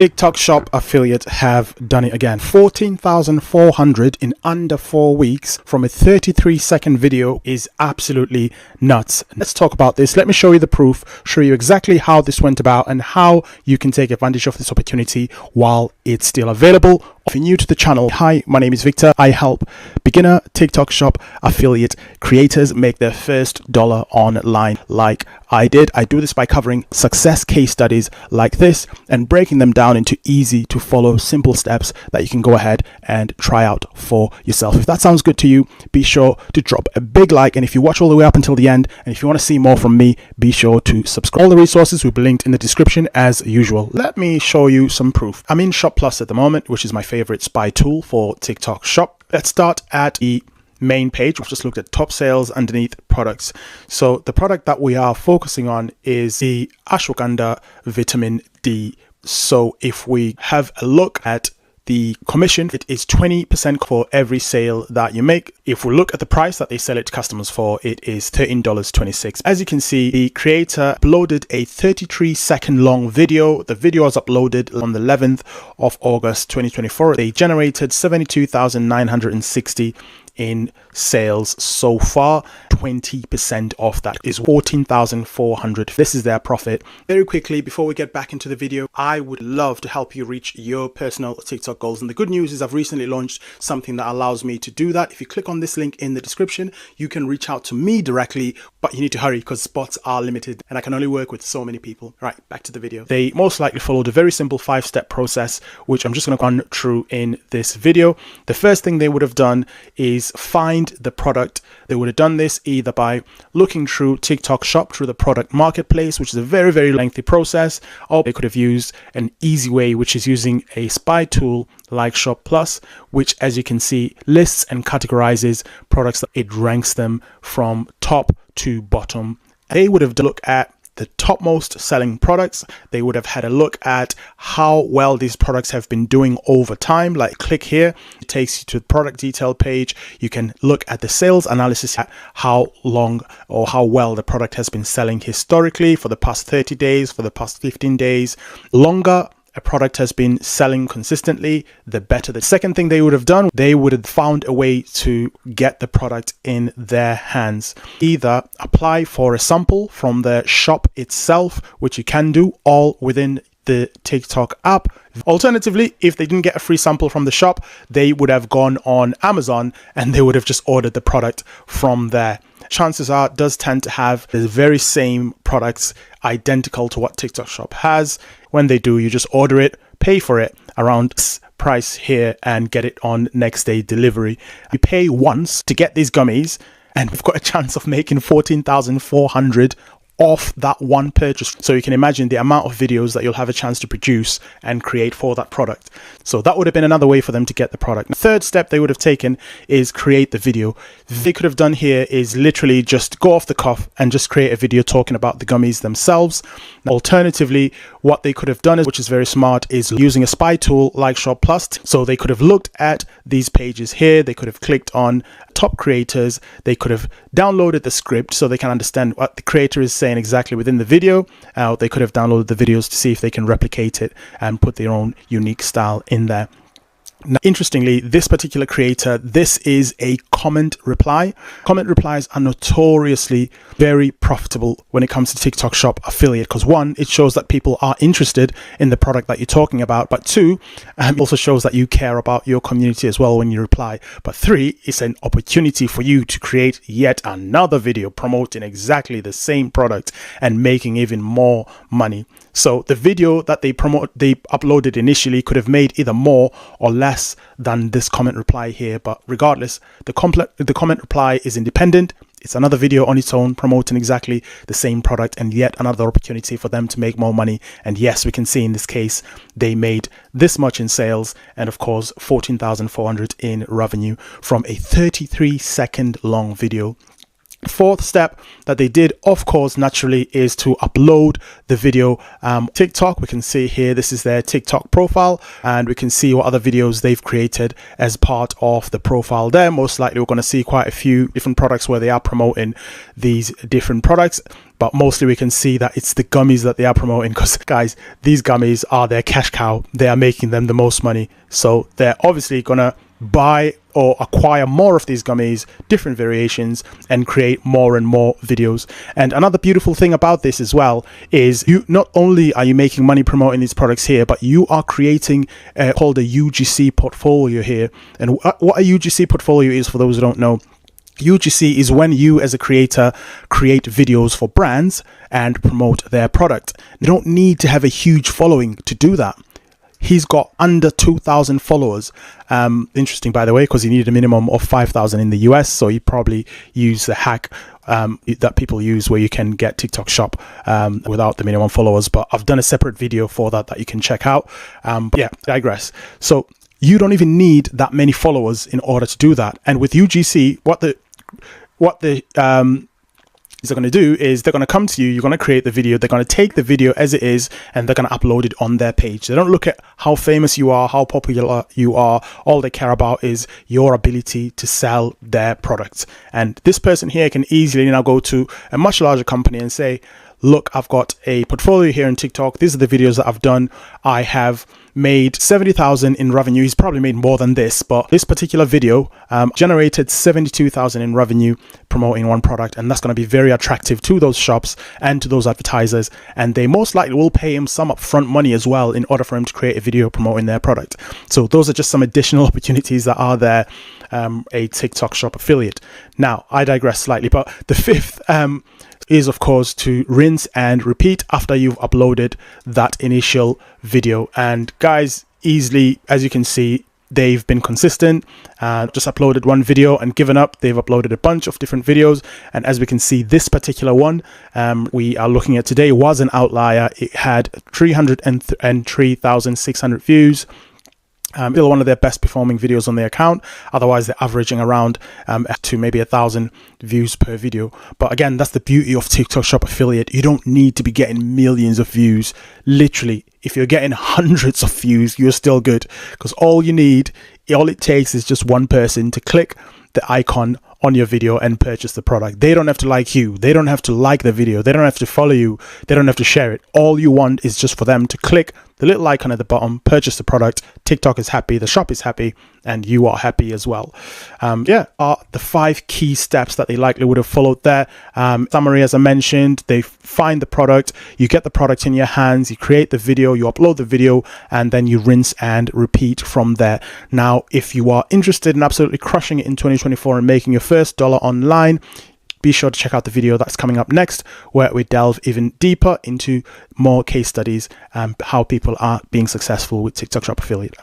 TikTok Shop affiliate have done it again. 14,400 in under 4 weeks from a 33-second video is absolutely nuts. Let's talk about this. Let me show you the proof, show you exactly how this went about and how you can take advantage of this opportunity while it's still available. If you're new to the channel, hi, my name is Victor. I help beginner TikTok Shop affiliate creators make their first dollar online like I did. I do this by covering success case studies like this and breaking them down into easy to follow simple steps that you can go ahead and try out for yourself. If that sounds good to you, be sure to drop a big like, and if you watch all the way up until the end and if you want to see more from me, be sure to subscribe. All the resources will be linked in the description as usual. Let me show you some proof. I'm in Shop Plus at the moment, which is my favorite spy tool for TikTok Shop. Let's start at the main page. We've just looked at top sales underneath products. So the product that we are focusing on is the ashwagandha vitamin D. So if we have a look at the commission, it is 20% for every sale that you make. If we look at the price that they sell it to customers for, it is $13.26. As you can see, the creator uploaded a 33-second long video. The video was uploaded on the 11th of August 2024. They generated 72,960 in sales so far. 20% of that is 14,400. This is their profit. Very quickly, before we get back into the video, I would love to help you reach your personal TikTok goals. And the good news is I've recently launched something that allows me to do that. If you click on this link in the description, you can reach out to me directly, but you need to hurry because spots are limited and I can only work with so many people. Right, back to the video. They most likely followed a very simple 5-step process, which I'm just going to run through in this video. The first thing they would have done is find the product. They would have done this either by looking through TikTok Shop through the product marketplace, which is a very, very lengthy process, or they could have used an easy way, which is using a spy tool like Shop Plus, which, as you can see, lists and categorizes products that it ranks them from top to bottom. They would have looked at the topmost selling products. They would have had a look at how well these products have been doing over time. Like click here, it takes you to the product detail page. You can look at the sales analysis, at how long or how well the product has been selling historically for the past 30 days, for the past 15 days. Longer a product has been selling consistently, the better. The second thing they would have done, they would have found a way to get the product in their hands. Either apply for a sample from the shop itself, which you can do all within the TikTok app. Alternatively, if they didn't get a free sample from the shop, they would have gone on Amazon and they would have just ordered the product from there. Chances are it does tend to have the very same products identical to what TikTok Shop has. When they do, you just order it, pay for it around this price here and get it on next day delivery. You pay once to get these gummies and we've got a chance of making 14,400 off that one purchase. So you can imagine the amount of videos that you'll have a chance to produce and create for that product. So that would have been another way for them to get the product. The third step they would have taken is create the video. They could have done here is literally just go off the cuff and just create a video talking about the gummies themselves. Alternatively, what they could have done, which is very smart, is using a spy tool like Shop Plus. So they could have looked at these pages here. They could have clicked on top creators. They could have downloaded the script so they can understand what the creator is saying exactly within the video. They could have downloaded the videos to see if they can replicate it and put their own unique style in there. Now, interestingly, this particular creator, this is a comment reply. Comment replies are notoriously very profitable when it comes to TikTok Shop affiliate, because one, it shows that people are interested in the product that you're talking about, but two, it also shows that you care about your community as well when you reply. But three, it's an opportunity for you to create yet another video promoting exactly the same product and making even more money. So the video that they uploaded initially could have made either more or less than this comment reply here, but regardless, the comment reply is independent. It's another video on its own promoting exactly the same product and yet another opportunity for them to make more money. And yes, we can see in this case, they made this much in sales and of course, 14,400 in revenue from a 33-second long video. Fourth step that they did, of course, naturally, is to upload the video. TikTok, we can see here, this is their TikTok profile, and we can see what other videos they've created as part of the profile there. Most likely, we're going to see quite a few different products where they are promoting these different products. but mostly we can see that it's the gummies that they are promoting, because guys, these gummies are their cash cow. They are making them the most money, so they're obviously gonna buy or acquire more of these gummies, different variations, and create more and more videos. And another beautiful thing about this as well is you not only are you making money promoting these products here, but you are creating called a UGC portfolio here. And what a UGC portfolio is, for those who don't know, UGC is when you as a creator create videos for brands and promote their product. You don't need to have a huge following to do that. He's got under 2,000 followers. Interesting, by the way, because he needed a minimum of 5,000 in the US. So he probably used the hack that people use where you can get TikTok Shop without the minimum followers. But I've done a separate video for that you can check out. But yeah, digress. So you don't even need that many followers in order to do that. And with UGC, what the they're going to do is they're going to come to you, you're going to create the video, they're going to take the video as it is, and they're going to upload it on their page. They don't look at how famous you are, how popular you are. All they care about is your ability to sell their products. And this person here can easily now go to a much larger company and say, look, I've got a portfolio here in TikTok. These are the videos that I've done. I have made 70,000 in revenue. He's probably made more than this, but this particular video generated 72,000 in revenue promoting one product. And that's going to be very attractive to those shops and to those advertisers. And they most likely will pay him some upfront money as well in order for him to create a video promoting their product. So those are just some additional opportunities that are there, a TikTok Shop affiliate. Now, I digress slightly, but the fifth is of course to rinse and repeat after you've uploaded that initial video. And guys, easily, as you can see, they've been consistent, just uploaded one video and given up. They've uploaded a bunch of different videos, and as we can see, this particular one we are looking at today was an outlier. It had 303,600 views. Still one of their best performing videos on their account. Otherwise, they're averaging around to maybe 1,000 views per video. But again, that's the beauty of TikTok Shop affiliate. You don't need to be getting millions of views. Literally, if you're getting hundreds of views, you're still good, because all it takes is just one person to click the icon on your video and purchase the product. They don't have to like you. They don't have to like the video. They don't have to follow you. They don't have to share it. All you want is just for them to click the little icon at the bottom, purchase the product. TikTok is happy, the shop is happy, and you are happy as well. Yeah, are the 5 key steps that they likely would have followed there. Summary, as I mentioned, they find the product, you get the product in your hands, you create the video, you upload the video, and then you rinse and repeat from there. Now, if you are interested in absolutely crushing it in 2024 and making your first dollar online, be sure to check out the video that's coming up next, where we delve even deeper into more case studies and how people are being successful with TikTok Shop affiliate.